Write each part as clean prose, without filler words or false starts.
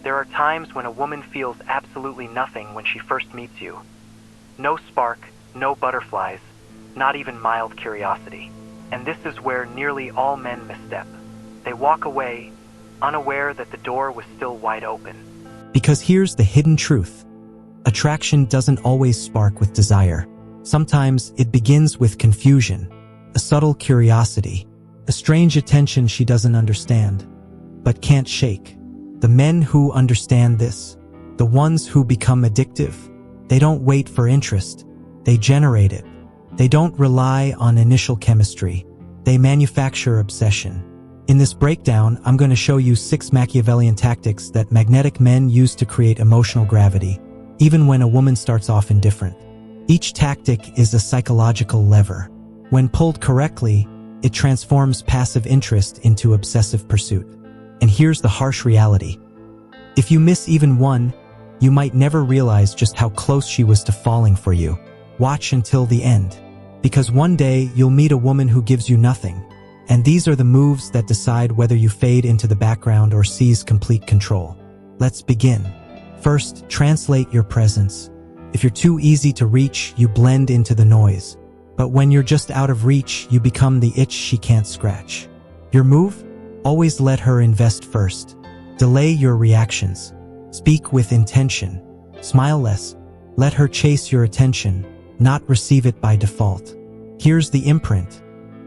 There are times when a woman feels absolutely nothing when she first meets you. No spark, no butterflies, not even mild curiosity. And this is where nearly all men misstep. They walk away, unaware that the door was still wide open. Because here's the hidden truth. Attraction doesn't always spark with desire. Sometimes it begins with confusion, a subtle curiosity, a strange attention she doesn't understand, but can't shake. The men who understand this, the ones who become addictive, they don't wait for interest, they generate it. They don't rely on initial chemistry, they manufacture obsession. In this breakdown, I'm going to show you 6 Machiavellian tactics that magnetic men use to create emotional gravity, even when a woman starts off indifferent. Each tactic is a psychological lever. When pulled correctly, it transforms passive interest into obsessive pursuit. And here's the harsh reality. If you miss even one, you might never realize just how close she was to falling for you. Watch until the end. Because one day, you'll meet a woman who gives you nothing. And these are the moves that decide whether you fade into the background or seize complete control. Let's begin. First, translate your presence. If you're too easy to reach, you blend into the noise. But when you're just out of reach, you become the itch she can't scratch. Your move? Always let her invest first. Delay your reactions. Speak with intention. Smile less. Let her chase your attention, not receive it by default. Here's the imprint.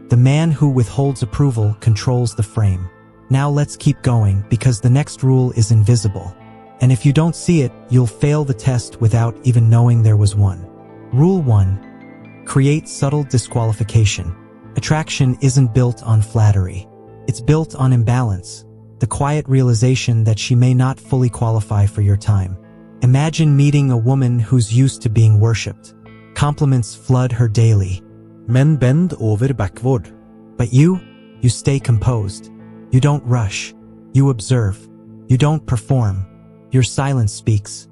The man who withholds approval controls the frame. Now let's keep going because the next rule is invisible. And if you don't see it, you'll fail the test without even knowing there was one. Rule 1. Create subtle disqualification. Attraction isn't built on flattery. It's built on imbalance, the quiet realization that she may not fully qualify for your time. Imagine meeting a woman who's used to being worshipped. Compliments flood her daily. Men bend over backward. But you stay composed. You don't rush. You observe. You don't perform. Your silence speaks.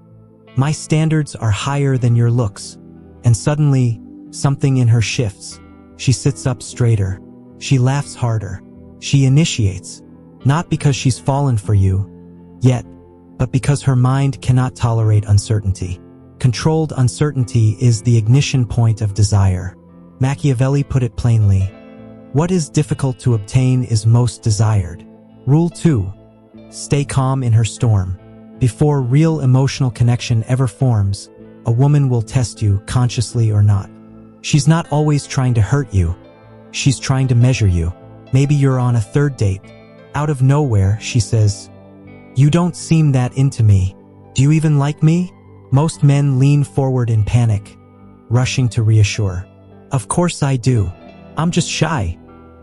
My standards are higher than your looks. And suddenly, something in her shifts. She sits up straighter. She laughs harder. She initiates. Not because she's fallen for you, yet, but because her mind cannot tolerate uncertainty. Controlled uncertainty is the ignition point of desire. Machiavelli put it plainly. What is difficult to obtain is most desired. Rule 2. Stay calm in her storm. Before real emotional connection ever forms, a woman will test you, consciously or not. She's not always trying to hurt you. She's trying to measure you. Maybe you're on a third date. Out of nowhere, she says, "You don't seem that into me. Do you even like me?" Most men lean forward in panic, rushing to reassure. "Of course I do. I'm just shy.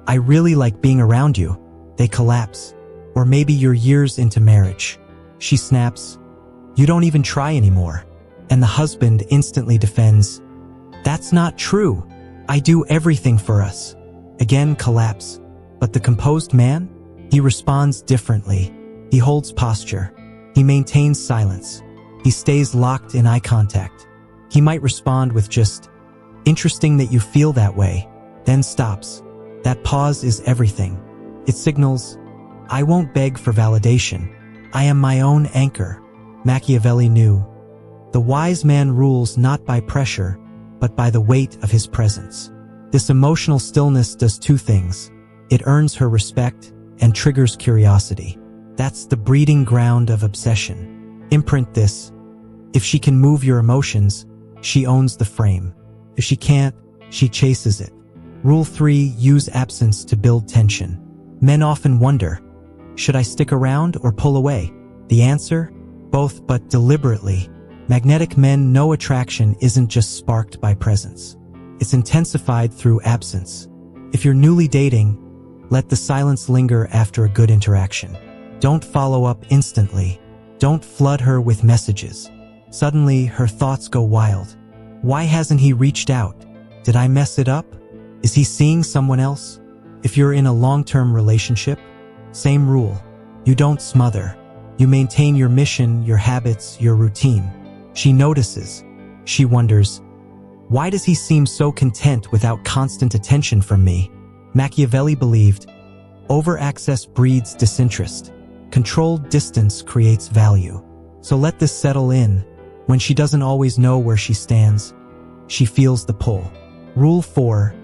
I really like being around you." They collapse. Or maybe you're years into marriage. She snaps, "You don't even try anymore." And the husband instantly defends, "That's not true. I do everything for us." Again collapse. But the composed man? He responds differently. He holds posture. He maintains silence. He stays locked in eye contact. He might respond with just, "Interesting that you feel that way," then stops. That pause is everything. It signals, "I won't beg for validation. I am my own anchor." Machiavelli knew. The wise man rules not by pressure, but by the weight of his presence. This emotional stillness does two things. It earns her respect and triggers curiosity. That's the breeding ground of obsession. Imprint this. If she can move your emotions, she owns the frame. If she can't, she chases it. Rule 3. Use absence to build tension. Men often wonder, should I stick around or pull away? The answer? Both, but deliberately. Magnetic men know attraction isn't just sparked by presence. It's intensified through absence. If you're newly dating, let the silence linger after a good interaction. Don't follow up instantly. Don't flood her with messages. Suddenly, her thoughts go wild. Why hasn't he reached out? Did I mess it up? Is he seeing someone else? If you're in a long-term relationship, same rule. You don't smother. You maintain your mission, your habits, your routine. She notices. She wonders, why does he seem so content without constant attention from me? Machiavelli believed, over-access breeds disinterest. Controlled distance creates value. So let this settle in. When she doesn't always know where she stands, she feels the pull. Rule 4.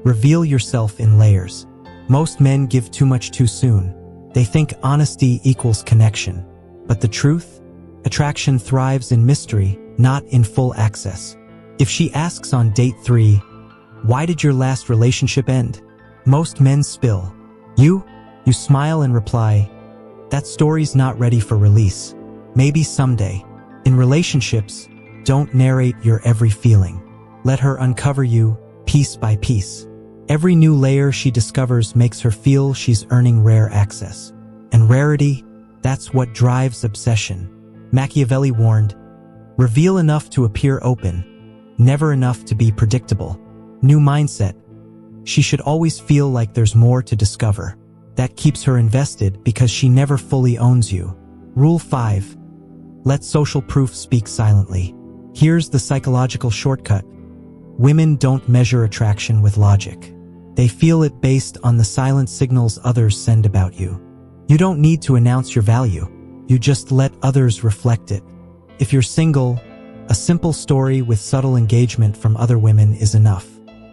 Reveal yourself in layers. Most men give too much too soon. They think honesty equals connection. But the truth? Attraction thrives in mystery, not in full access. If she asks on date 3, "Why did your last relationship end?" most men spill. You smile and reply, "That story's not ready for release. Maybe someday." In relationships, don't narrate your every feeling. Let her uncover you, piece by piece. Every new layer she discovers makes her feel she's earning rare access. And rarity, that's what drives obsession. Machiavelli warned, "Reveal enough to appear open, never enough to be predictable." New mindset. She should always feel like there's more to discover. That keeps her invested because she never fully owns you. Rule 5. Let social proof speak silently. Here's the psychological shortcut. Women don't measure attraction with logic. They feel it based on the silent signals others send about you. You don't need to announce your value. You just let others reflect it. If you're single, a simple story with subtle engagement from other women is enough.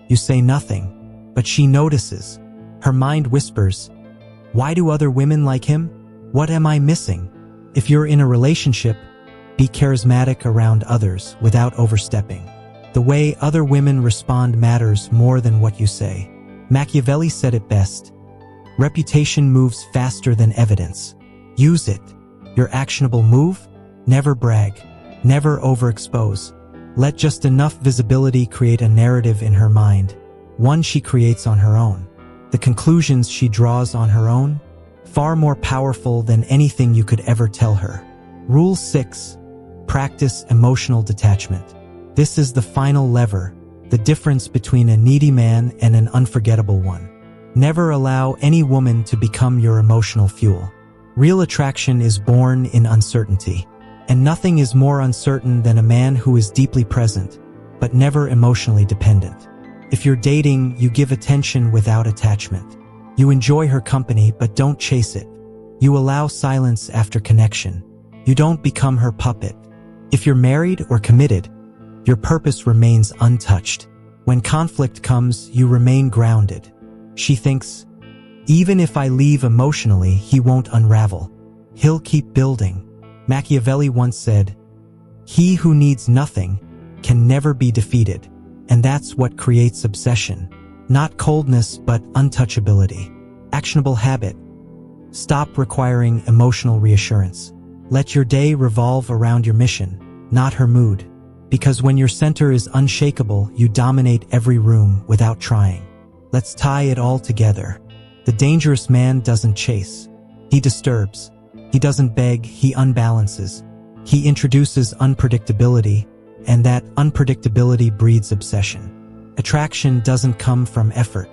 You say nothing, but she notices. Her mind whispers, "Why do other women like him? What am I missing?" If you're in a relationship, be charismatic around others without overstepping. The way other women respond matters more than what you say. Machiavelli said it best, "Reputation moves faster than evidence." Use it. Your actionable move? Never brag. Never overexpose. Let just enough visibility create a narrative in her mind, one she creates on her own. The conclusions she draws on her own? Far more powerful than anything you could ever tell her. Rule 6. Practice emotional detachment. This is the final lever, the difference between a needy man and an unforgettable one. Never allow any woman to become your emotional fuel. Real attraction is born in uncertainty, and nothing is more uncertain than a man who is deeply present, but never emotionally dependent. If you're dating, you give attention without attachment. You enjoy her company, but don't chase it. You allow silence after connection. You don't become her puppet. If you're married or committed, your purpose remains untouched. When conflict comes, you remain grounded. She thinks, "Even if I leave emotionally, he won't unravel. He'll keep building." Machiavelli once said, "He who needs nothing can never be defeated." And that's what creates obsession. Not coldness, but untouchability. Actionable habit. Stop requiring emotional reassurance. Let your day revolve around your mission, not her mood. Because when your center is unshakable, you dominate every room without trying. Let's tie it all together. The dangerous man doesn't chase. He disturbs. He doesn't beg, he unbalances. He introduces unpredictability, and that unpredictability breeds obsession. Attraction doesn't come from effort.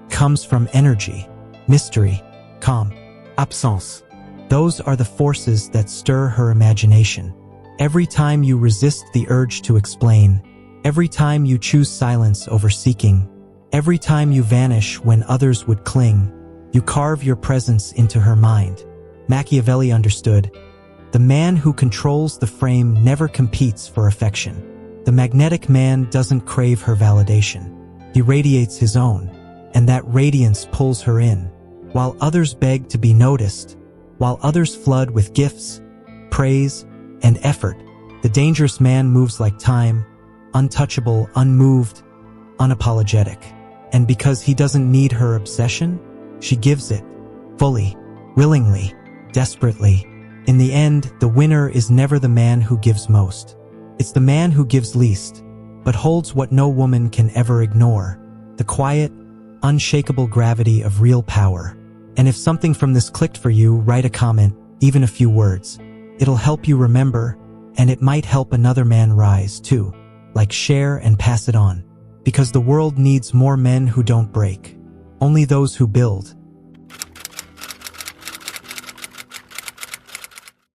It comes from energy, mystery, calm, absence. Those are the forces that stir her imagination. Every time you resist the urge to explain, every time you choose silence over seeking, every time you vanish when others would cling, you carve your presence into her mind. Machiavelli understood, the man who controls the frame never competes for affection. The magnetic man doesn't crave her validation. He radiates his own, and that radiance pulls her in. While others beg to be noticed, while others flood with gifts, praise, and effort, the dangerous man moves like time, untouchable, unmoved, unapologetic. And because he doesn't need her obsession, she gives it, fully, willingly, desperately. In the end, the winner is never the man who gives most. It's the man who gives least, but holds what no woman can ever ignore, the quiet, unshakable gravity of real power. And if something from this clicked for you, write a comment, even a few words. It'll help you remember, and it might help another man rise too. Like, share and pass it on. Because the world needs more men who don't break. Only those who build.